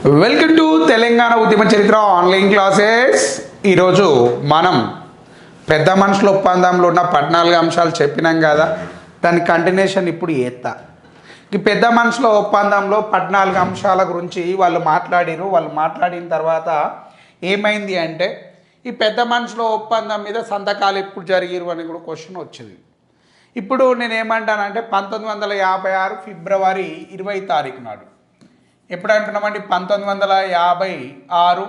Welcome to Telangana ఉద్యమ చరిత్ర online classes. ఈరోజు మనం పెద్ద మనుషుల ఒప్పందంలో ఉన్న 14 అంశాలు చెప్పినాం కదా, దాని కంటిన్యూషన్ ఇప్పుడు చేస్తా. ఈ పెద్ద మనుషుల ఒప్పందంలో 14 అంశాల గురించి వాళ్ళు మాట్లాడిన తర్వాత ఏమైంది అంటే, ఈ పెద్ద మనుషుల ఒప్పందం మీద సంతకాలు ఎప్పుడు జరిగారు అని కూడా క్వశ్చన్ వచ్చింది. ఇప్పుడు నేను ఏమంటానంటే 1956 ఫిబ్రవరి 20 తారీఖు నాడు, ఎప్పుడు అంటున్నామండి, 1956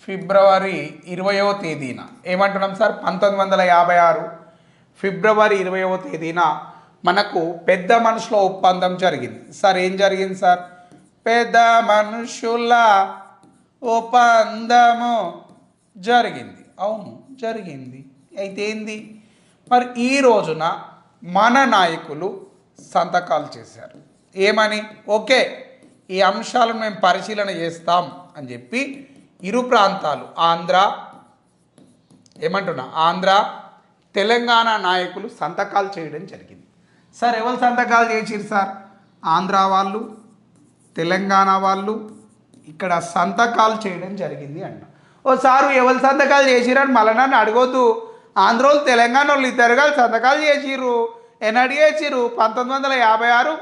ఫిబ్రవరి 20వ తేదీన ఏమంటున్నాం సార్? 1956 ఫిబ్రవరి 20వ తేదీన మనకు పెద్ద మనుషుల ఒప్పందం జరిగింది. సార్ ఏం జరిగింది సార్? పెద్ద మనుషుల ఒప్పందము జరిగింది. అవును, జరిగింది. అయితే ఏంది మరి? ఈ రోజున మన నాయకులు సంతకాలు చేశారు. ఏమని? ఓకే, ఈ అంశాలను మేము పరిశీలన చేస్తాం అని చెప్పి ఇరు ప్రాంతాలు ఆంధ్ర తెలంగాణ నాయకులు సంతకాలు చేయడం జరిగింది. సార్ ఎవరు సంతకాలు చేసిరు సార్? ఆంధ్ర వాళ్ళు, తెలంగాణ వాళ్ళు ఇక్కడ సంతకాలు చేయడం జరిగింది అన్న. ఓ సారు ఎవరు సంతకాలు చేసిరని మళ్ళీ నన్ను అడగొద్దు. ఆంధ్ర వాళ్ళు తెలంగాణ వాళ్ళు ఇద్దరుగా సంతకాలు చేసిర్రు. ఎన్నడు చేసిర్రు? 1956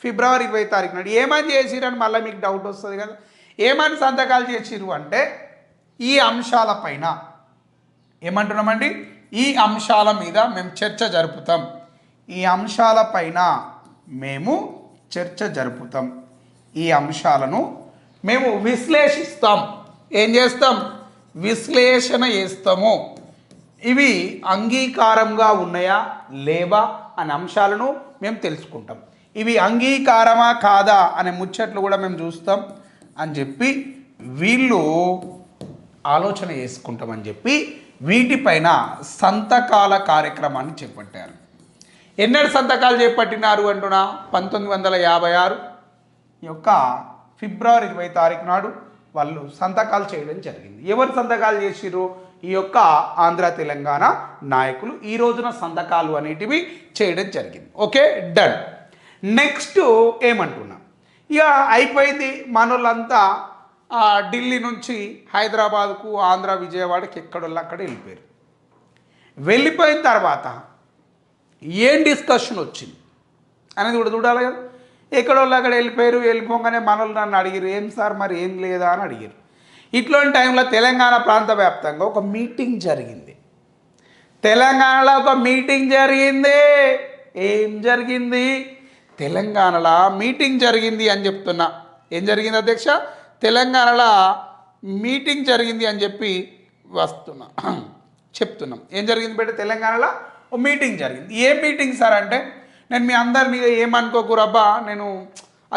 ఫిబ్రవరి 20 తారీఖు నాడు. ఏమని చేసిరని మళ్ళీ మీకు డౌట్ వస్తుంది కదా. ఏమని సంతకాలు చేసిరు అంటే, ఈ అంశాలపైన ఏమంటున్నామండి, ఈ అంశాల మీద మేము చర్చ జరుపుతాం, ఈ అంశాలపైన మేము చర్చ జరుపుతాం, ఈ అంశాలను మేము విశ్లేషిస్తాం. ఏం చేస్తాం? విశ్లేషణ చేస్తాము. ఇవి అంగీకారంగా ఉన్నాయా లేవా అనే అంశాలను మేము తెలుసుకుంటాం. ఇవి అంగీకారమా కాదా అనే ముచ్చట్లు కూడా మేము చూస్తాం అని చెప్పి వీళ్ళు ఆలోచన చేసుకుంటామని చెప్పి వీటిపైన సంతకాల కార్యక్రమాన్ని చేపట్టారు. ఎన్నడు సంతకాలు చేపట్టినారు అంటున్నా? 1956 యొక్క ఫిబ్రవరి 20 తారీఖు నాడు వాళ్ళు సంతకాలు చేయడం జరిగింది. ఎవరు సంతకాలు చేసిర్రు? ఈ యొక్క ఆంధ్ర తెలంగాణ నాయకులు ఈ రోజున సంతకాలు అనేటివి చేయడం జరిగింది. Okay, done. నెక్స్ట్ ఏమంటున్నా, ఇక అయిపోయింది. మనోళ్ళంతా ఢిల్లీ నుంచి హైదరాబాద్కు, ఆంధ్ర విజయవాడకి ఎక్కడోళ్ళు అక్కడ వెళ్ళిపోయారు. వెళ్ళిపోయిన తర్వాత ఏం డిస్కషన్ వచ్చింది అనేది కూడా చూడాలి కదా. ఎక్కడోళ్ళు అక్కడ వెళ్ళిపోయారు. వెళ్ళిపోగానే మనోళ్ళు నన్ను అడిగారు, ఏం సార్ మరి ఏం లేదా అని అడిగారు. ఇట్లాంటి టైంలో తెలంగాణ ప్రాంత వ్యాప్తంగా ఒక మీటింగ్ జరిగింది. తెలంగాణలో ఒక మీటింగ్ జరిగింది. ఏం జరిగింది? తెలంగాణలో మీటింగ్ జరిగింది అని చెప్తున్నా. ఏం జరిగింది అధ్యక్ష? తెలంగాణలో మీటింగ్ జరిగింది అని చెప్పి చెప్తున్నాం. ఏం జరిగింది బయట? తెలంగాణలో ఓ మీటింగ్ జరిగింది. ఏ మీటింగ్ సార్ అంటే, నేను మీ అందరినీ ఏమనుకోకురబ్బా, నేను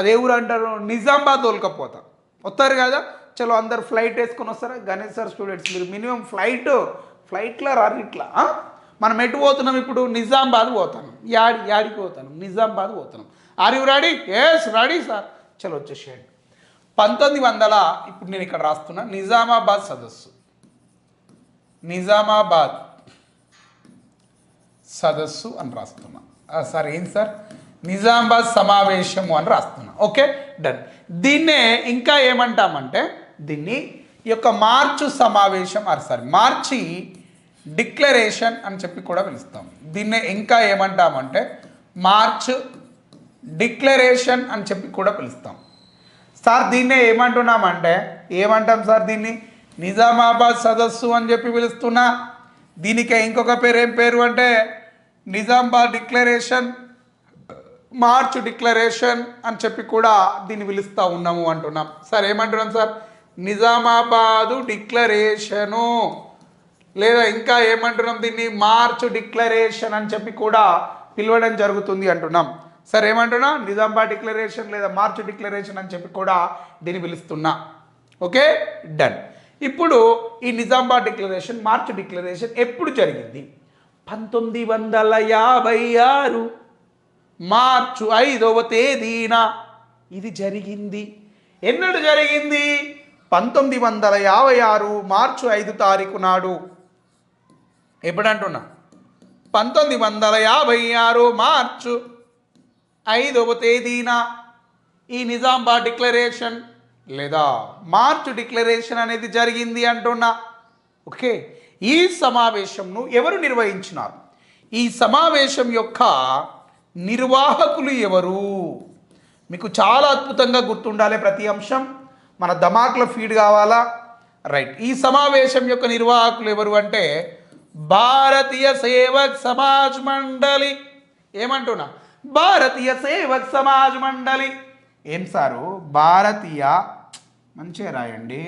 అదే ఊరు అంటారు, నిజామాబాద్ తోలుకపోతా. వస్తారు కదా, చలో అందరు ఫ్లైట్ వేసుకొని వస్తారా? గణేష్ సార్ స్టూడెంట్స్ మీరు మినిమం ఫ్లైట్లో రారు. ఇట్లా మనం ఎటు పోతున్నాం ఇప్పుడు? నిజామాబాద్ పోతాను. యాడికి పోతాను? నిజామాబాద్ పోతున్నాం. Are you ready? Yes ready sir. చలో వచ్చేసేయండి. 1900 ఇప్పుడు నేను ఇక్కడ రాస్తున్నా, నిజామాబాద్ సదస్సు అని రాస్తున్నా. సార్ ఏంటి సార్? నిజామాబాద్ సమావేశము అని రాస్తున్నా. Okay, done. దీన్నే ఇంకా ఏమంటామంటే, దీన్ని ఈ యొక్క మార్చు సమావేశం మార్చి డిక్లరేషన్ అని చెప్పి కూడా పిలుస్తాం. దీన్నే ఇంకా ఏమంటామంటే మార్చ్ డిక్లరేషన్ అని చెప్పి కూడా పిలుస్తాం. సార్ దీన్నే ఏమంటున్నామంటే, ఏమంటాం సార్? దీన్ని నిజామాబాద్ సదస్సు అని చెప్పి పిలుస్తున్నా. దీనికి ఇంకొక పేరు ఏం పేరు అంటే నిజామాబాద్ డిక్లరేషన్, మార్చ్ డిక్లరేషన్ అని చెప్పి కూడా దీన్ని పిలుస్తూ ఉన్నాము అంటున్నాం. సార్ ఏమంటున్నాం సార్? నిజామాబాదు డిక్లరేషను, లేదా ఇంకా ఏమంటున్నాం? దీన్ని మార్చ్ డిక్లరేషన్ అని చెప్పి కూడా పిలవడం జరుగుతుంది అంటున్నాం. సార్ ఏమంటున్నా? నిజామాబాద్ డిక్లరేషన్ లేదా మార్చ్ డిక్లరేషన్ అని చెప్పి కూడా దీన్ని పిలుస్తున్నా. Okay, done. ఇప్పుడు ఈ నిజామాబాద్ డిక్లరేషన్, మార్చ్ డిక్లరేషన్ ఎప్పుడు జరిగింది? 1956 మార్చు 5వ తేదీన ఇది జరిగింది. ఎన్నడు జరిగింది? 1956 మార్చి 5 తారీఖు నాడు. ఎప్పుడంటున్నా? 1956 మార్చు 5వ తేదీన ఈ నిజామాబాద్ డిక్లరేషన్ లేదా మార్చ్ డిక్లరేషన్ అనేది జరిగింది అంటున్నా. ఓకే, ఈ సమావేశంను ఎవరు నిర్వహించినారు? ఈ సమావేశం యొక్క నిర్వాహకులు ఎవరు? మీకు చాలా అద్భుతంగా గుర్తుండాలి ప్రతి అంశం, మన ధమాక్లో ఫీడ్ కావాలా. రైట్, ఈ సమావేశం యొక్క నిర్వాహకులు ఎవరు అంటే భారతీయ సేవక్ సమాజ్ మండలి. ఏమంటున్నా? భారతీయ సేవక్ సమాజ్ మండలి. ఏం సారు? భారతీయ, మంచిగా రాయండి,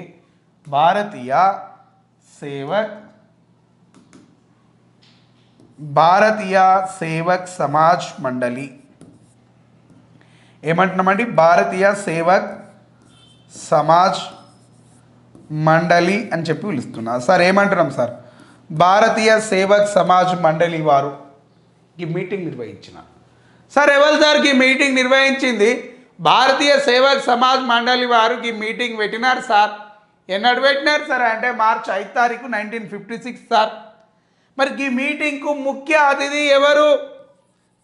భారతీయ సేవక్ సమాజ్ మండలి. ఏమంటున్నామండి? భారతీయ సేవక్ సమాజ్ మండలి అని చెప్పి పిలుస్తున్నా. సార్ ఏమంటున్నాం సార్? భారతీయ సేవక్ సమాజ్ మండలి వారు ఈ మీటింగ్ నిర్వహించిన. సార్ ఎవరు సార్ ఈ మీటింగ్ నిర్వహించింది? భారతీయ సేవక్ సమాజ్ మండలి వారికి మీటింగ్ పెట్టినారు సార్. ఎన్నడు పెట్టినారు సార్ అంటే మార్చి 5 తారీఖు 1956 సార్. మరి ఈ మీటింగ్కు ముఖ్య అతిథి ఎవరు?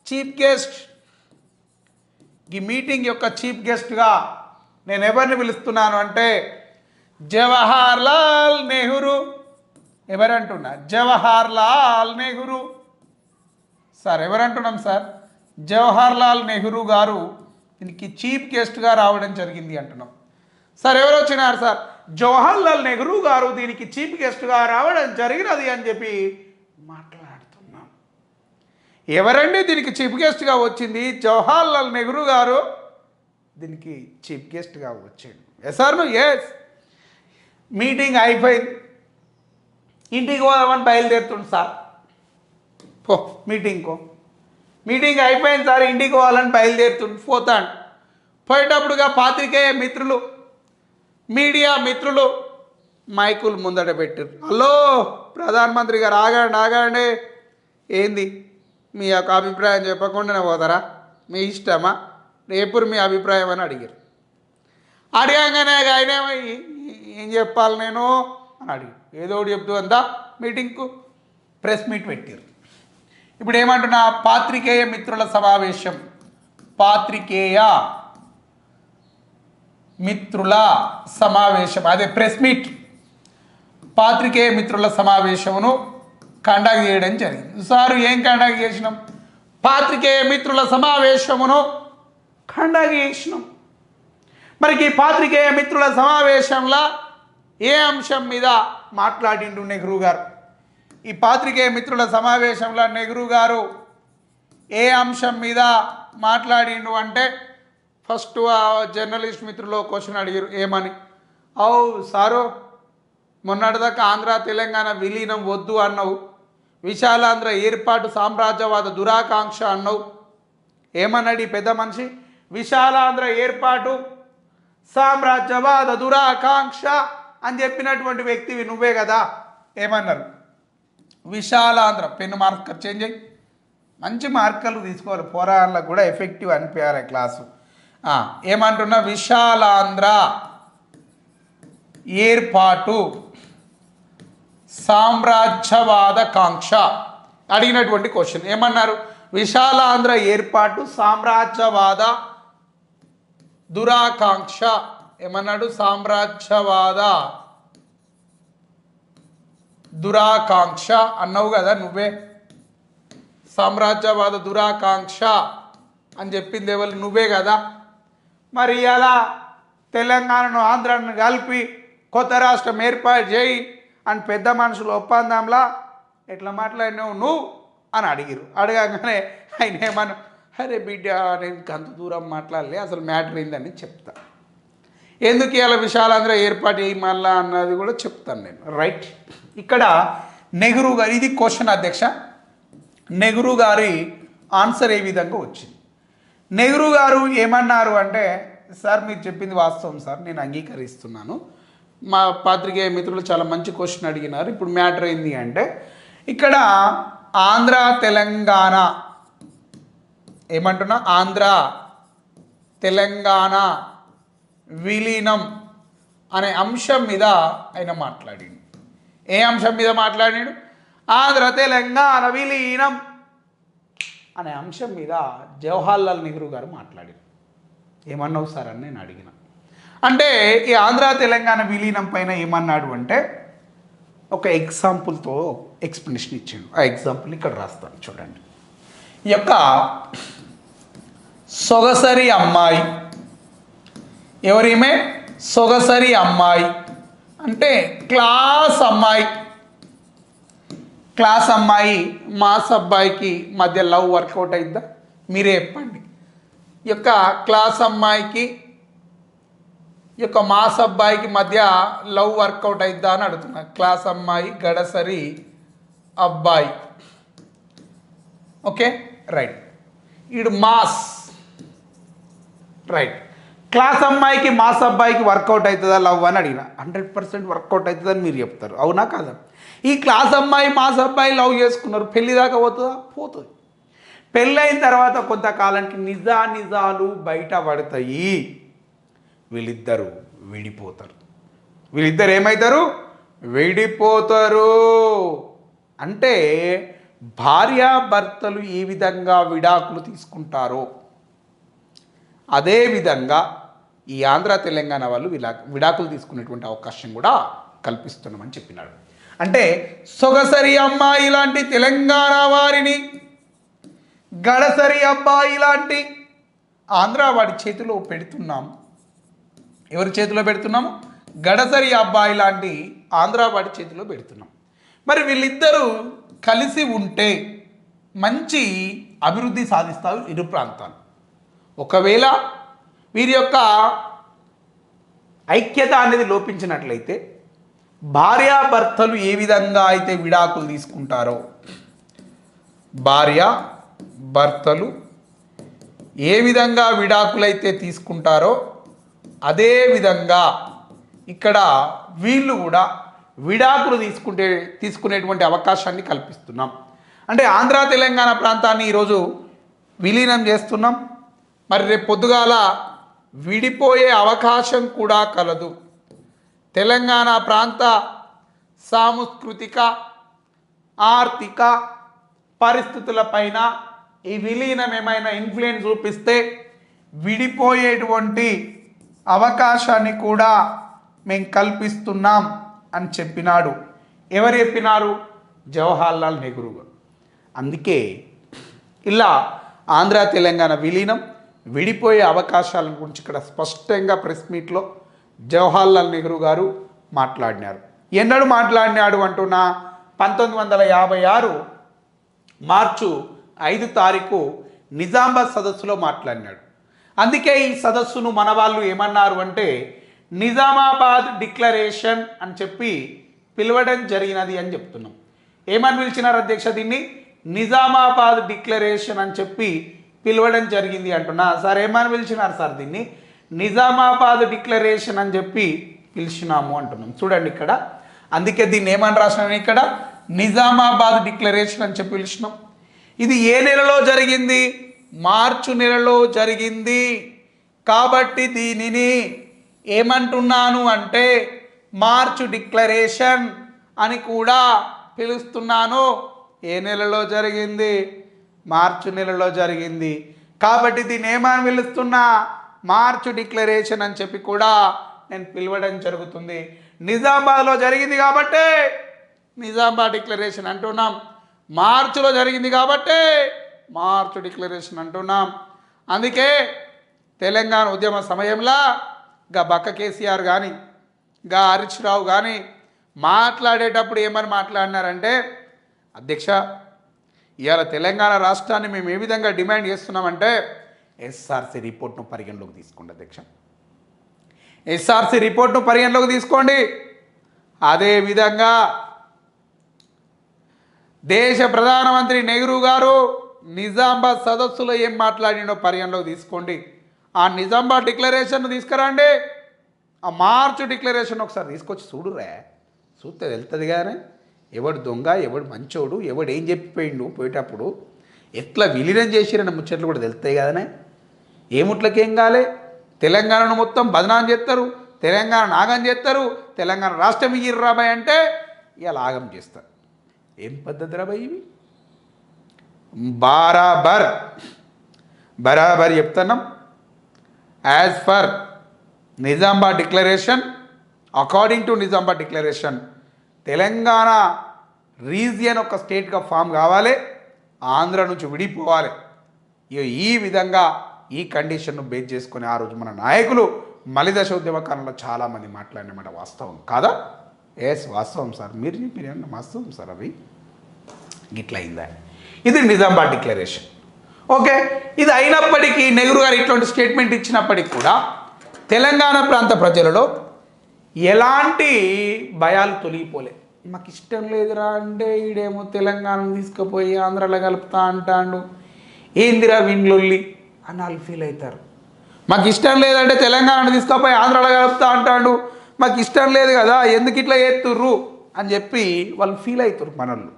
Chief guest. ఈ మీటింగ్ యొక్క చీఫ్ గెస్ట్గా నేను ఎవరిని పిలుస్తున్నాను అంటే జవహర్ లాల్ నెహ్రూ. ఎవరంటున్నా? జవహర్ లాల్ నెహ్రూ. సార్ ఎవరంటున్నాం సార్? జవహర్ లాల్ నెహ్రూ గారు దీనికి చీఫ్ గెస్ట్గా రావడం జరిగింది అంటున్నాం. సార్ ఎవరు వచ్చినారు సార్? జవహర్ లాల్ నెహ్రూ గారు దీనికి చీఫ్ గెస్ట్గా రావడం జరిగినది అని చెప్పి మాట్లాడుతున్నాం. ఎవరండి దీనికి చీఫ్ గెస్ట్గా వచ్చింది? జవహర్ లాల్ నెహ్రూ గారు దీనికి చీఫ్ గెస్ట్గా వచ్చాడు. Yes sir? ఎస్. మీటింగ్ అయిపోయింది, ఇంటికి పోదామని బయలుదేరుతుంది సార్. పో మీటింగ్కో. మీటింగ్ అయిపోయింది సార్, ఇంటికి పోవాలని బయలుదేరుతుంది. పోతాడు. పోయేటప్పుడుగా పాత్రికేయ మిత్రులు, మీడియా మిత్రులు మైకులు ముందట పెట్టారు. హలో ప్రధానమంత్రి గారు, ఆగండి ఆగండి. ఏంది మీ యొక్క అభిప్రాయం చెప్పకుండానే పోతారా? మీ ఇష్టమా? రేపు మీ అభిప్రాయం అని అడిగారు. అడిగానే ఆయన ఏం చెప్పాలి నేను అని అడిగారు. ఏదో ఒకటి చెప్తూ అంతా మీటింగ్కు ప్రెస్ మీట్ పెట్టారు. ఇప్పుడు ఏమంటున్నా? పాత్రికేయ మిత్రుల సమావేశం, పాత్రికేయ మిత్రుల సమావేశం, అదే ప్రెస్ మీట్, పాత్రికేయ మిత్రుల సమావేశమును కండక్ట్ చేయడం జరిగింది. సార్ ఏం కండక్ట్ చేసినాం? పాత్రికేయ మిత్రుల సమావేశమును కండక్ట్ చేసినాం. మరి ఈ పాత్రికేయ మిత్రుల సమావేశంలో ఏ అంశం మీద మాట్లాడిండు నెహ్రూ గారు? ఈ పాత్రికేయ మిత్రుల సమావేశంలో నెహ్రూ గారు ఏ అంశం మీద మాట్లాడిండు అంటే ఫస్ట్ జర్నలిస్ట్ మిత్రులు క్వశ్చన్ అడిగారు. ఏమని? సారు మొన్నటిదాకా ఆంధ్ర తెలంగాణ విలీనం వద్దు అన్నావు, విశాలాంధ్ర ఏర్పాటు సామ్రాజ్యవాద దురాకాంక్ష అన్నావు. ఏమన్నాడు ఈ పెద్ద మనిషి? విశాలాంధ్ర ఏర్పాటు సామ్రాజ్యవాద దురాకాంక్ష అని చెప్పినటువంటి వ్యక్తివి నువ్వే కదా. ఏమన్నారు? విశాలాంధ్ర. పెన్ను మార్కర్ చేంజ్ అయ్యి మంచి మార్కర్లు తీసుకోవాలి, పోరాళ్ళకు కూడా ఎఫెక్టివ్ అనిపించాలి క్లాసు. ఏమంటున్నా? విశాలాంధ్ర ఏర్పాటు సామ్రాజ్యవాద కాంక్ష అడిగినటువంటి క్వశ్చన్. ఏమన్నారు? విశాలాంధ్ర ఏర్పాటు సామ్రాజ్యవాద దురాకాంక్ష. ఏమన్నాడు? సామ్రాజ్యవాద దురాకాంక్ష అన్నావు కదా నువ్వే. సామ్రాజ్యవాద దురాకాంక్ష అని చెప్పింది ఎవరు? నువ్వే కదా. మరి అలా తెలంగాణను ఆంధ్రాను కలిపి కొత్త రాష్ట్రం ఏర్పాటు చేయి అని పెద్ద మనుషులు ఒప్పందంలా ఎట్లా మాట్లాడినావు నువ్వు అని అడిగిరు. అడగగానే ఆయన ఏమన్నా, అరే బిడ్డ నేను అంత దూరం మాట్లాడలే, అసలు మ్యాటర్ ఏందని చెప్తా. ఎందుకు ఇలా విశాలాంధ్ర ఏర్పాటు చేయి మళ్ళా అన్నది కూడా చెప్తాను నేను. రైట్, ఇక్కడ నెహ్రూ గారు, ఇది క్వశ్చన్ అధ్యక్ష, నెహ్రూ గారి ఆన్సర్ ఏ విధంగా వచ్చింది? నెహ్రూ గారు ఏమన్నారు అంటే, సార్ మీరు చెప్పింది వాస్తవం సార్, నేను అంగీకరిస్తున్నాను, మా పాత్రికేయ మిత్రులు చాలా మంచి క్వశ్చన్ అడిగినారు. ఇప్పుడు మ్యాటర్ ఏంది అంటే, ఇక్కడ ఆంధ్ర తెలంగాణ ఏమంటున్నా, ఆంధ్ర తెలంగాణ విలీనం అనే అంశం మీద ఆయన మాట్లాడిండు. ఏ అంశం మీద మాట్లాడాడు? ఆంధ్ర తెలంగాణ విలీనం అనే అంశం మీద జవహర్ లాల్ నెహ్రూ గారు మాట్లాడారు. ఏమన్నావు సార్ అని నేను అడిగిన. అంటే ఈ ఆంధ్ర తెలంగాణ విలీనం పైన ఏమన్నాడు అంటే ఒక ఎగ్జాంపుల్తో ఎక్స్ప్లెనేషన్ ఇచ్చాడు. ఆ ఎగ్జాంపుల్ ఇక్కడ రాస్తాను చూడండి. ఈ యొక్క సొగసరి అమ్మాయి, ఎవరిమే సొగసరి అమ్మాయి అంటే క్లాస్ అమ్మాయి, క్లాస్ అమ్మాయి మాస్ అబ్బాయికి మధ్య లవ్ వర్కౌట్ అయిద్దా? మీరే చెప్పండి. ఈ యొక్క క్లాస్ అమ్మాయికి ఈ యొక్క మాస్ అబ్బాయికి మధ్య లవ్ వర్కౌట్ అయిద్దా అని అడుగుతున్నా. క్లాస్ అమ్మాయి గడసరి అబ్బాయి, ఓకే రైట్. ఈడు మాస్, రైట్. క్లాస్ అమ్మాయికి మాస్ అబ్బాయికి వర్కౌట్ అవుతుందా లవ్ అని అడిగిన. 100% వర్కౌట్ అవుతుందని మీరు చెప్తారు, అవునా కాదా? ఈ క్లాస్ అమ్మాయి మాస్ అబ్బాయి లవ్ చేసుకున్నారు, పెళ్ళి దాకా పోతుందా? పోతుంది. పెళ్ళైన తర్వాత కొంతకాలానికి నిజాలు బయట పడతాయి, వీళ్ళిద్దరు విడిపోతారు. వీళ్ళిద్దరు ఏమవుతారు? విడిపోతారు. అంటే భార్యాభర్తలు ఏ విధంగా విడాకులు తీసుకుంటారో అదేవిధంగా ఈ ఆంధ్ర తెలంగాణ వాళ్ళు విడాకులు తీసుకునేటువంటి అవకాశం కూడా కల్పిస్తున్నామని చెప్పినాడు. అంటే సొగసరి అమ్మాయి లాంటి తెలంగాణ వారిని గడసరి అబ్బాయి లాంటి ఆంధ్ర వాడి చేతిలో పెడుతున్నాం. ఎవరి చేతిలో పెడుతున్నాము? గడసరి అబ్బాయి లాంటి ఆంధ్ర వాడి చేతిలో పెడుతున్నాం. మరి వీళ్ళిద్దరూ కలిసి ఉంటే మంచి అభివృద్ధి సాధిస్తారు ఇరు ప్రాంతాలు. ఒకవేళ వీరి యొక్క ఐక్యత అనేది లోపించినట్లయితే భార్యాభర్తలు ఏ విధంగా అయితే విడాకులు తీసుకుంటారో, భార్యాభర్తలు ఏ విధంగా విడాకులైతే తీసుకుంటారో అదేవిధంగా ఇక్కడ వీళ్ళు కూడా విడాకులు తీసుకునేటువంటి అవకాశాన్ని కల్పిస్తున్నాం. అంటే ఆంధ్ర తెలంగాణ ప్రాంతాన్ని ఈరోజు విలీనం చేస్తున్నాం. మరి రేపు పొద్దుగాల విడిపోయే అవకాశం కూడా కలదు. తెలంగాణ ప్రాంత సాంస్కృతిక ఆర్థిక పరిస్థితులపైన ఈ విలీనం ఏమైనా ఇన్ఫ్లుయెన్స్ చూపిస్తే విడిపోయేటువంటి అవకాశాన్ని కూడా మేము కల్పిస్తున్నాం అని చెప్పినాడు. ఎవరు చెప్పినారు? జవహర్లాల్ నెహ్రూ గారు. అందుకే ఇలా ఆంధ్ర తెలంగాణ విలీనం విడిపోయే అవకాశాల గురించి ఇక్కడ స్పష్టంగా ప్రెస్ మీట్లో జవహర్లాల్ నెహ్రూ గారు మాట్లాడినారు. ఎన్నడూ మాట్లాడినాడు అంటున్నా 1956 మార్చి 5 నిజామాబాద్ సదస్సులో మాట్లాడినాడు. అందుకే ఈ సదస్సును మన వాళ్ళు ఏమన్నారు అంటే నిజామాబాద్ డిక్లరేషన్ అని చెప్పి పిలవడం జరిగినది అని చెప్తున్నాం. ఏమని పిలిచినారు అధ్యక్ష? దీన్ని నిజామాబాద్ డిక్లరేషన్ అని చెప్పి పిలవడం జరిగింది అంటున్నా. సార్ ఏమని పిలిచినారు సార్? దీన్ని నిజామాబాద్ డిక్లరేషన్ అని చెప్పి పిలిచినాము అంటున్నాం. చూడండి ఇక్కడ, అందుకే దీన్ని ఏమని రాసినాను ఇక్కడ? నిజామాబాద్ డిక్లరేషన్ అని చెప్పి పిలిచినాం. ఇది ఏ నెలలో జరిగింది? మార్చి నెలలో జరిగింది. కాబట్టి దీనిని ఏమంటున్నాను అంటే మార్చ్ డిక్లరేషన్ అని కూడా పిలుస్తున్నాను. ఏ నెలలో జరిగింది? మార్చి నెలలో జరిగింది. కాబట్టి దీన్ని ఏమని పిలుస్తున్నా? మార్చ్ డిక్లరేషన్ అని చెప్పి కూడా నేను పిలవడం జరుగుతుంది. నిజామాబాద్లో జరిగింది కాబట్టి నిజామాబాద్ డిక్లరేషన్ అంటున్నాం. మార్చిలో జరిగింది కాబట్టి మార్చ్ డిక్లరేషన్ అంటున్నాం. అందుకే తెలంగాణ ఉద్యమ సమయంలో గా బక్క కేసీఆర్ కానీ గా హరీష్ రావు కానీ మాట్లాడేటప్పుడు ఏమని మాట్లాడినారంటే, అధ్యక్ష ఇవాళ తెలంగాణ రాష్ట్రాన్ని మేము ఏ విధంగా డిమాండ్ చేస్తున్నామంటే ఎస్ఆర్సి రిపోర్ట్ను పరిగణలోకి తీసుకోండి అధ్యక్ష, ఎస్ఆర్సి రిపోర్ట్ను పరిగణలోకి తీసుకోండి. అదేవిధంగా దేశ ప్రధానమంత్రి నెహ్రూ గారు నిజామాబాద్ సదస్సులో ఏం మాట్లాడినో పరిగణలోకి తీసుకోండి. ఆ నిజామాబాద్ డిక్లరేషన్ తీసుకురండి. ఆ మార్చ్ డిక్లరేషన్ ఒకసారి తీసుకొచ్చి చూడురా, చూస్తే వెళ్తుంది. కానీ ఎవడు దొంగ, ఎవడు మంచోడు, ఎవడు ఏం చెప్పిపోయిండు పోయేటప్పుడు, ఎట్లా విలీనం చేసిరన్న ముచ్చట్లు కూడా తెలుస్తాయి కదనే. ఏ ముట్లకేం కాలే, తెలంగాణను మొత్తం బదనాం చేస్తారు, తెలంగాణ నాగం చేస్తారు, తెలంగాణ రాష్ట్రం ఇయ్యర్రాబాయ్ అంటే ఇలా ఆగం చేస్తారు. ఏం పద్ధతి రాబాయ్ ఇవి? బరాబర్ చెప్తున్నాం. As for Nizamabad declaration, according to Nizamabad declaration Telangana region ఒక స్టేట్గా ఫామ్ కావాలి, ఆంధ్ర నుంచి విడిపోవాలి. ఈ విధంగా ఈ కండిషన్ను బేస్ చేసుకుని ఆ రోజు మన నాయకులు మలిదశ ఉద్యమ కాలంలో చాలామంది మాట్లాడినమాట. వాస్తవం కాదా? ఎస్ వాస్తవం సార్, మీరు చెప్పిన వాస్తవం సార్, అవి గిట్ల అయిందా? ఇది నిజామాబాద్ డిక్లరేషన్. ఓకే, ఇది అయినప్పటికీ నెహ్రూ గారు ఇట్లాంటి స్టేట్మెంట్ ఇచ్చినప్పటికీ కూడా తెలంగాణ ప్రాంత ప్రజలలో ఎలాంటి భయాలు తొలగిపోలే. మాకు ఇష్టం లేదురా అంటే ఈడేమో తెలంగాణను తీసుకుపోయి ఆంధ్రాలో కలుపుతా అంటాడు, ఏందిరా విన్లొల్లి అని వాళ్ళు ఫీల్ అవుతారు. మాకు ఇష్టం లేదంటే తెలంగాణను తీసుకుపోయి ఆంధ్రాలో కలుపుతా అంటాడు, మాకు ఇష్టం లేదు కదా ఎందుకు ఇట్లా చేస్తుర్రు అని చెప్పి వాళ్ళు ఫీల్ అవుతారు మనల్ని.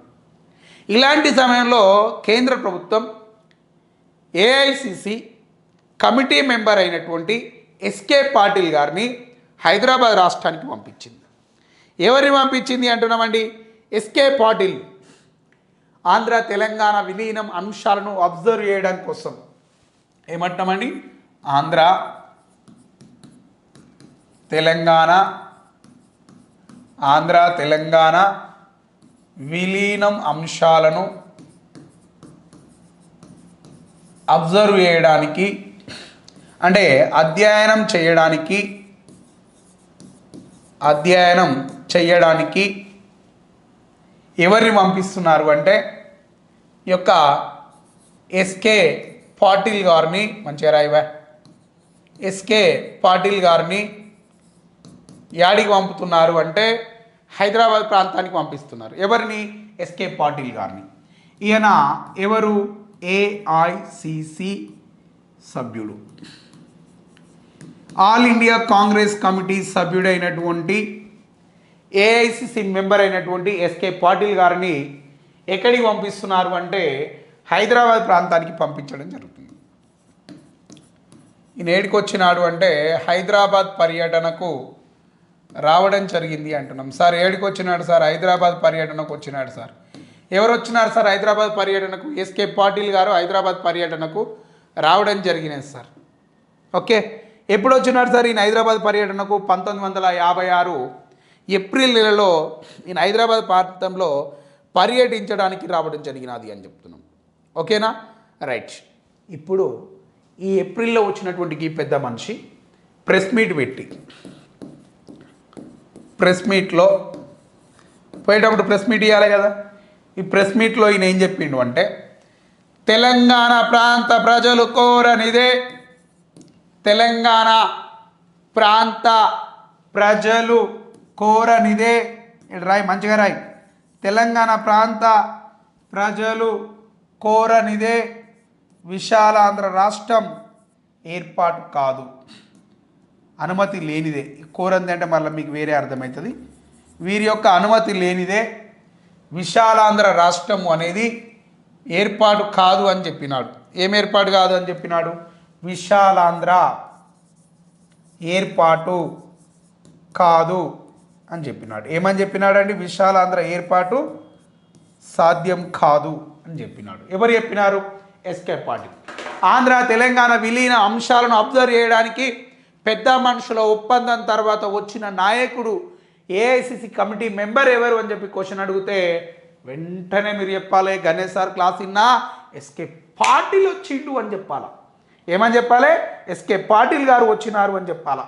ఇలాంటి సమయంలో కేంద్ర ప్రభుత్వం ఏఐసిసి కమిటీ మెంబర్ అయినటువంటి ఎస్కే పాటిల్ గారిని హైదరాబాద్ రాష్ట్రానికి పంపించింది. ఎవరిని పంపించింది అంటున్నామండి? ఎస్కే పాటిల్ ఆంధ్ర తెలంగాణ విలీనం అంశాలను అబ్జర్వ్ చేయడం కోసం. ఏమంటామండి? ఆంధ్ర తెలంగాణ విలీనం అంశాలను అబ్జర్వ్ చేయడానికి, అంటే అధ్యయనం చేయడానికి ఎవరిని పంపిస్తున్నారు అంటే ఈ యొక్క ఎస్కే పాటిల్ గారిని, మంచిగా రాయివా, ఎస్కే పాటిల్ గారిని యాడికి పంపుతున్నారు అంటే హైదరాబాద్ ప్రాంతానికి పంపిస్తున్నారు. ఎవరిని? ఎస్కే పాటిల్ గారిని. ఈయన ఎవరు? ఏఐసిసి సభ్యుడు, ఆల్ ఇండియా కాంగ్రెస్ కమిటీ సభ్యుడైనటువంటి ఏఐసిసి మెంబర్ అయినటువంటి ఎస్కే పాటిల్ గారిని ఎక్కడికి పంపిస్తున్నారు అంటే హైదరాబాద్ ప్రాంతానికి పంపించడం జరుగుతుంది. ఈయన ఏడికి వచ్చినాడు అంటే హైదరాబాద్ పర్యటనకు రావడం జరిగింది అంటున్నాం. సార్ ఏడికి వచ్చినాడు సార్? హైదరాబాద్ పర్యటనకు వచ్చినాడు సార్. ఎవరు వచ్చినారు సార్ హైదరాబాద్ పర్యటనకు? ఎస్కే పాటిల్ గారు హైదరాబాద్ పర్యటనకు రావడం జరిగినది సార్. ఓకే, ఎప్పుడు వచ్చినాడు సార్ ఈయన హైదరాబాద్ పర్యటనకు? 1956 ఏప్రిల్ నెలలో ఈయన హైదరాబాద్ ప్రాంతంలో పర్యటించడానికి రావడం జరిగినది అని చెప్తున్నాం. ఓకేనా? రైట్. ఇప్పుడు ఈ ఏప్రిల్లో వచ్చినటువంటి ఈ పెద్ద మనిషి ప్రెస్ మీట్ పెట్టి, ప్రెస్ మీట్లో పోయేటప్పుడు ప్రెస్ మీట్ ఇవ్వాలి కదా. ఈ ప్రెస్ మీట్లో ఈయన ఏం చెప్పిండు అంటే తెలంగాణ ప్రాంత ప్రజలు కోరనిదే, తెలంగాణ ప్రాంత ప్రజలు కోరనిదే, రాయి మంచిగా రాయి, తెలంగాణ ప్రాంత ప్రజలు కోరనిదే విశాలాంధ్ర రాష్ట్రం ఏర్పాటు కాదు, అనుమతి లేనిదే. కోరంది అంటే మళ్ళీ మీకు వేరే అర్థమవుతుంది. వీరి యొక్క అనుమతి లేనిదే విశాలాంధ్ర రాష్ట్రం అనేది ఏర్పాటు కాదు అని చెప్పినాడు. ఏం ఏర్పాటు కాదు అని చెప్పినాడు? విశాలాంధ్ర ఏర్పాటు కాదు అని చెప్పినాడు. ఏమని చెప్పినాడండి? విశాలాంధ్ర ఏర్పాటు సాధ్యం కాదు అని చెప్పినాడు. ఎవరు చెప్పినారు? ఎస్కే పాటిల్. ఆంధ్ర తెలంగాణ విలీన అంశాలను అబ్జర్వ్ చేయడానికి పెద్ద మనుషుల ఒప్పందం తర్వాత వచ్చిన నాయకుడు ఏఐసిసి కమిటీ మెంబర్ ఎవరు అని చెప్పి క్వశ్చన్ అడిగితే వెంటనే మీరు చెప్పాలి, గణేష్ సార్ క్లాస్ ఇన్నా ఎస్కే పాటిల్ వచ్చిండు అని చెప్పాలా. ఏమని చెప్పాలి? ఎస్కే పాటిల్ గారు వచ్చినారు అని చెప్పాలా.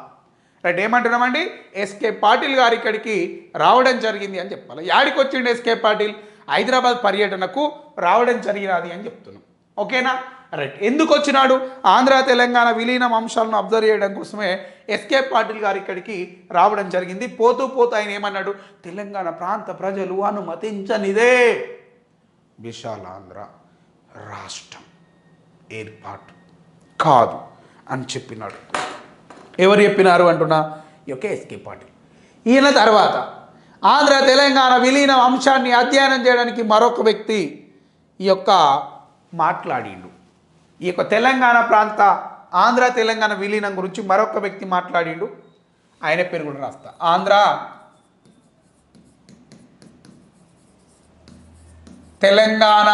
రైట్, ఏమంటున్నామండి? ఎస్కే పాటిల్ గారు ఇక్కడికి రావడం జరిగింది అని చెప్పాలి. యాడికి వచ్చిండు ఎస్కే పాటిల్? హైదరాబాద్ పర్యటనకు రావడం జరిగినది అని చెప్తున్నాం. ఓకేనా? రైట్. ఎందుకు వచ్చినాడు? ఆంధ్ర తెలంగాణ విలీనం అంశాలను అబ్జర్వ్ చేయడం కోసమే ఎస్కే పాటిల్ గారు ఇక్కడికి రావడం జరిగింది. పోతూ పోతూ ఆయన ఏమన్నాడు? తెలంగాణ ప్రాంత ప్రజలు అనుమతించనిదే విశాలాంధ్ర రాష్ట్రం ఏర్పాటు కాదు అని చెప్పినాడు. ఎవరు చెప్పినారు అంటున్నా? ఈ యొక్క ఎస్కే పాటిల్. ఈయన తర్వాత ఆంధ్ర తెలంగాణ విలీనం అంశాన్ని అధ్యయనం చేయడానికి మరొక వ్యక్తి ఈ యొక్క మాట్లాడిండు. ఈ యొక్క తెలంగాణ ప్రాంత ఆంధ్ర తెలంగాణ విలీనం గురించి మరొక వ్యక్తి మాట్లాడిండు. ఆయన పేరు కూడా రాస్తా. ఆంధ్ర తెలంగాణ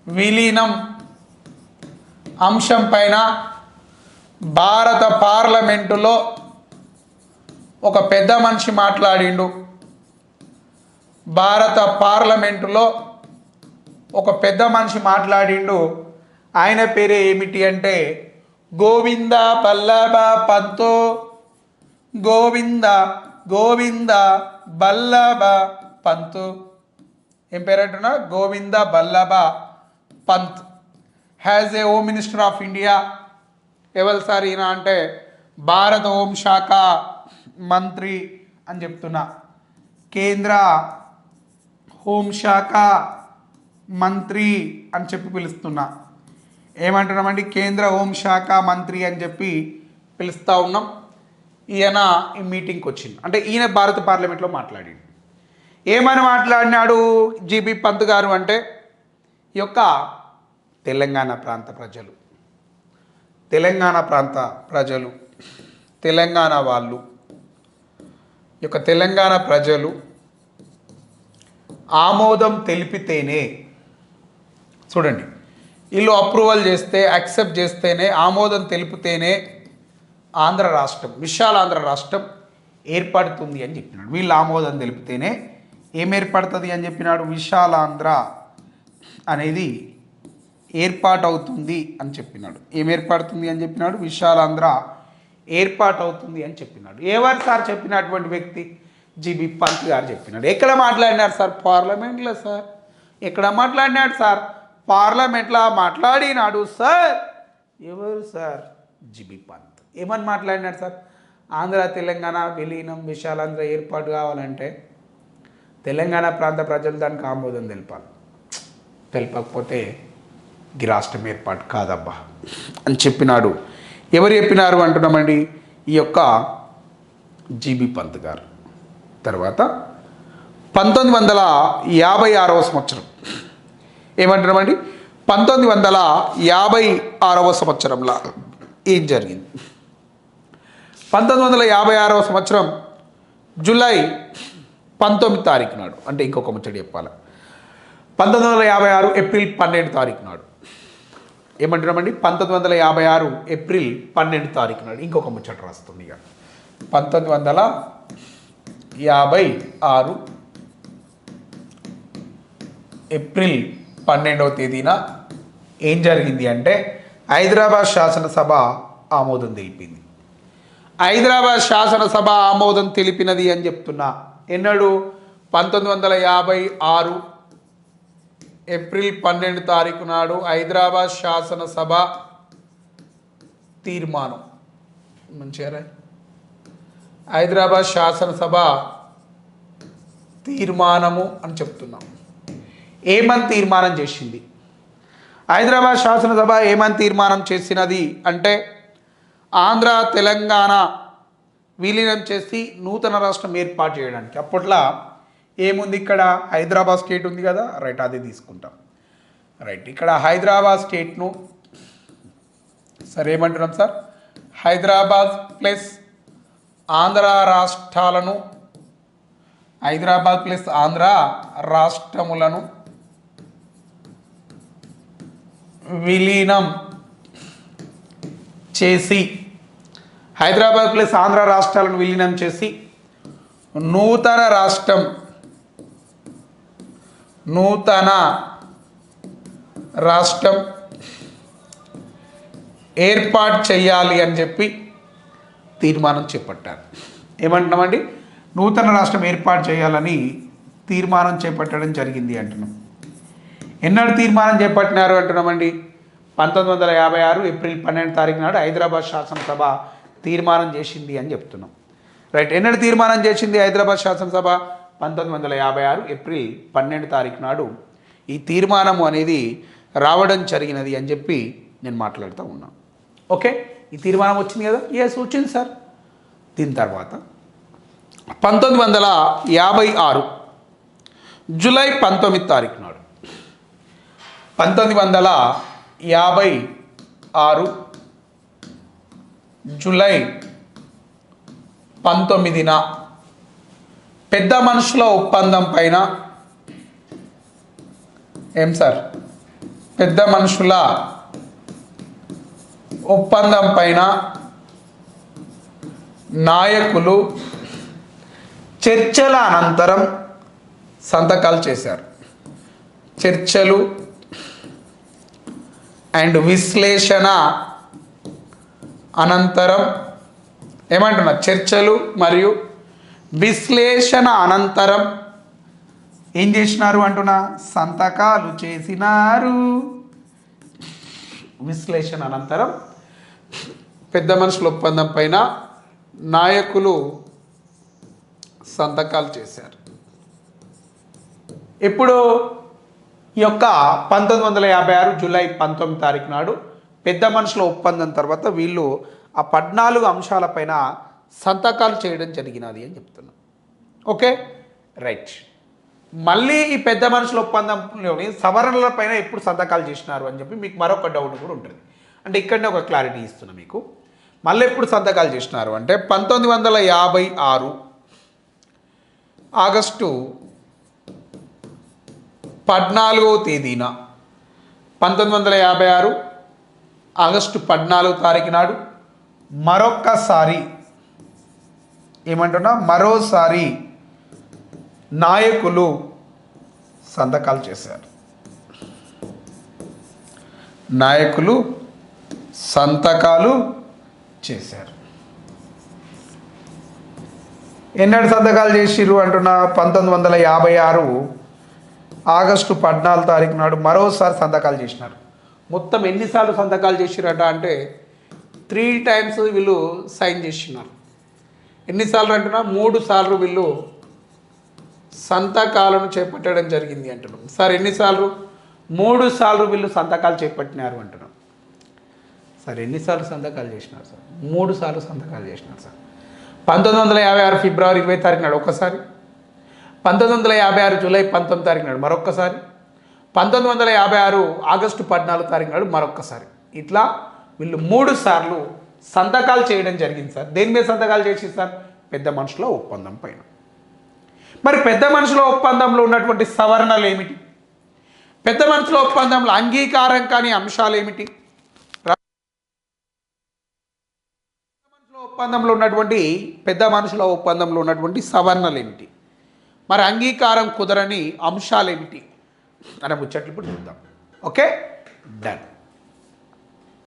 విలీనం అంశం పైన భారత పార్లమెంటులో ఒక పెద్ద మనిషి మాట్లాడిండు. భారత పార్లమెంటులో ఒక పెద్ద మనిషి మాట్లాడిండు. ఆయన పేరే ఏమిటి అంటే గోవింద బల్లభ పంతో. గోవింద గోవింద బల్లభ పంత్. ఏం పేరు అంటున్నా? Govind Ballabh Pant has a home minister of India. ఎవరు సార్ ఈయన అంటే భారత హోంశాఖ మంత్రి అని చెప్తున్నా. కేంద్ర హోంశాఖ మంత్రి అని చెప్పి పిలుస్తున్నా. ఏమంటున్నామండి? కేంద్ర హోంశాఖ మంత్రి అని చెప్పి పిలుస్తూ ఉన్నాం. ఈయన ఈ మీటింగ్కి వచ్చింది. అంటే ఈయన భారత పార్లమెంట్లో మాట్లాడాడు. ఏమని మాట్లాడినాడు జీబీ పంత్ గారు అంటే ఈ యొక్క తెలంగాణ ప్రాంత ప్రజలు, తెలంగాణ వాళ్ళు, ఈ యొక్క తెలంగాణ ప్రజలు ఆమోదం తెలిపితేనే, చూడండి, వీళ్ళు అప్రూవల్ చేస్తే, యాక్సెప్ట్ చేస్తేనే, ఆమోదం తెలిపితేనే ఆంధ్ర రాష్ట్రం, విశాల ఆంధ్ర రాష్ట్రం ఏర్పడుతుంది అని చెప్పినాడు. వీళ్ళు ఆమోదం తెలిపితేనే ఏం ఏర్పడుతుంది అని చెప్పినాడు? విశాలాంధ్ర అనేది ఏర్పాటవుతుంది అని చెప్పినాడు. ఏం ఏర్పడుతుంది అని చెప్పినాడు? విశాలాంధ్ర ఏర్పాటవుతుంది అని చెప్పినాడు. ఎవరు సార్ చెప్పినటువంటి వ్యక్తి? జీబీ పంత్ గారు చెప్పినాడు. ఎక్కడ మాట్లాడినాడు సార్? పార్లమెంట్లో సార్. ఎక్కడ మాట్లాడినాడు సార్? పార్లమెంట్లో మాట్లాడినాడు సార్. ఎవరు సార్? జీబీ పంత్. ఏమని మాట్లాడినాడు సార్? ఆంధ్ర తెలంగాణ విలీనం, విశాలాంధ్ర ఏర్పాటు కావాలంటే తెలంగాణ ప్రాంత ప్రజలు దానికి ఆమోదం తెలపాలి. తెలపకపోతే ఈ రాష్ట్రం ఏర్పాటు కాదబ్బా అని చెప్పినాడు. ఎవరు చెప్పినారు అంటున్నామండి? ఈ యొక్క జీబీ పంత్ గారు. తర్వాత 1956వ సంవత్సరం ఏమంటున్నామండి? 1956వ సంవత్సరంలో ఏం జరిగింది? 1956వ సంవత్సరం జూలై 19 తారీఖు నాడు, అంటే ఇంకొక ముచ్చట చెప్పాలి, 1956 ఏప్రిల్ 12 తారీఖు నాడు ఏమంటున్నామండి? 1956 ఏప్రిల్ 12 తారీఖు నాడు ఇంకొక ముచ్చట రాస్తుంది. ఇక 1956 ఏప్రిల్ 12వ తేదీన ఏం జరిగింది అంటే హైదరాబాద్ శాసనసభ ఆమోదం తెలిపింది. హైదరాబాద్ శాసనసభ ఆమోదం తెలిపినది అని చెప్తున్నా. ఎన్నడు? 1956 ఏప్రిల్ 12 తారీఖు నాడు హైదరాబాద్ శాసనసభ తీర్మానం. మంచిగా హైదరాబాద్ శాసనసభ తీర్మానము అని చెప్తున్నాం. ఏమని తీర్మానం చేసింది? హైదరాబాద్ శాసనసభ ఏమని తీర్మానం చేసినది అంటే ఆంధ్ర తెలంగాణ విలీనం చేసి నూతన రాష్ట్రం ఏర్పాటు చేయడానికి. అప్పట్లో ఏముంది? ఇక్కడ హైదరాబాద్ స్టేట్ ఉంది కదా, రైట్, అది తీసుకుంటాం. రైట్, ఇక్కడ హైదరాబాద్ స్టేట్ను సరే ఏమంటున్నాం సార్? హైదరాబాద్ ప్లస్ ఆంధ్ర రాష్ట్రాలను, హైదరాబాద్ ప్లస్ ఆంధ్ర రాష్ట్రములను విలీనం చేసి, హైదరాబాద్ ప్లస్ ఆంధ్ర రాష్ట్రాలను విలీనం చేసి నూతన రాష్ట్రం ఏర్పాటు చేయాలి అని చెప్పి తీర్మానం చేపట్టారు. ఏమంటున్నామండి? నూతన రాష్ట్రం ఏర్పాటు చేయాలని తీర్మానం చేపట్టడం జరిగింది అంటున్నాం. ఎన్నడు తీర్మానం చేపట్టినారు అంటున్నామండి? 1956 ఏప్రిల్ 12 తారీఖు నాడు హైదరాబాద్ శాసనసభ తీర్మానం చేసింది అని చెప్తున్నాం. రైట్, ఎన్నడు తీర్మానం చేసింది హైదరాబాద్ శాసనసభ? 1956 ఏప్రిల్ 12 తారీఖు నాడు ఈ తీర్మానము అనేది రావడం జరిగినది అని చెప్పి నేను మాట్లాడుతూ ఉన్నాను. ఓకే, ఈ తీర్మానం వచ్చింది కదా? ఎస్, వచ్చింది సార్. దీని తర్వాత 1956 జూలై 19 తారీఖు నాడు, 1956 జూలై 19న పెద్ద మనుషుల ఒప్పందం పైన, ఏం సార్? పెద్ద మనుషుల ఒప్పందం పైన నాయకులు చర్చల అనంతరం సంతకాలు చేశారు. చర్చలు అండ్ విశ్లేషణ అనంతరం ఏమంటున్నా, చర్చలు మరియు విశ్లేషణ అనంతరం ఏం చేసినారు అంటున్నా, సంతకాలు చేసినారు. విశ్లేషణ అనంతరం పెద్ద మనుషుల ఒప్పందం పైన నాయకులు సంతకాలు చేశారు. ఇప్పుడు ఈ యొక్క 1956 జూలై 19 నాడు పెద్ద మనుషుల ఒప్పందం తర్వాత వీళ్ళు ఆ 14 అంశాలపైన సంతకాలు చేయడం జరిగినది అని చెప్తున్నాం. Okay, right. మళ్ళీ ఈ పెద్ద మనుషుల ఒప్పందంలోని సవరణలపైన ఎప్పుడు సంతకాలు చేసినారు అని చెప్పి మీకు మరొక డౌట్ కూడా ఉంటుంది. అంటే ఇక్కడనే ఒక క్లారిటీ ఇస్తున్నా మీకు. మళ్ళీ ఎప్పుడు సంతకాలు చేసినారు అంటే 1956 ఆగస్టు 14వ తేదీన 1956 ఆగస్టు 14 నాడు మరొక్కసారి ఏమంటున్నా, మరోసారి నాయకులు సంతకాలు చేశారు. నాయకులు సంతకాలు చేశారు. ఎన్నడు సంతకాలు చేసిర్రు అంటున్నా, 1956 ఆగస్టు 14 నాడు మరోసారి సంతకాలు చేసినారు. మొత్తం ఎన్నిసార్లు సంతకాలు చేసిరట అంటే 3 times వీళ్ళు సైన్ చేసినారు. ఎన్నిసార్లు అంటున్నా, 3 సార్లు వీళ్ళు సంతకాలను చేపట్టడం జరిగింది అంటున్నాం. సార్ ఎన్నిసార్లు? 3 సార్లు వీళ్ళు సంతకాలు చేపట్టినారు అంటున్నాం. సార్ ఎన్నిసార్లు సంతకాలు చేసినారు సార్? 3 సార్లు సంతకాలు చేసినారు సార్. 1956 ఫిబ్రవరి 20 నాడు ఒకసారి, 1956 జూలై 19 నాడు మరొక్కసారి, 1956 ఆగస్టు 14 నాడు మరొక్కసారి. ఇట్లా వీళ్ళు 3 సార్లు సంతకాలు చేయడం జరిగింది సార్. దేని మీద సంతకాలు చేసి సార్? పెద్ద మనుషుల ఒప్పందం పైన. మరి పెద్ద మనుషుల ఒప్పందంలో ఉన్నటువంటి సవరణలు ఏమిటి? పెద్ద మనుషుల ఒప్పందంలో అంగీకారం కాని అంశాలు ఏమిటి? పెద్ద మనుషుల ఒప్పందంలో ఉన్నటువంటి సవరణలు ఏమిటి? మరి అంగీకారం కుదరని అంశాలు ఏమిటి అనే ముచ్చట్లు ఇప్పుడు చూద్దాం. Okay, done.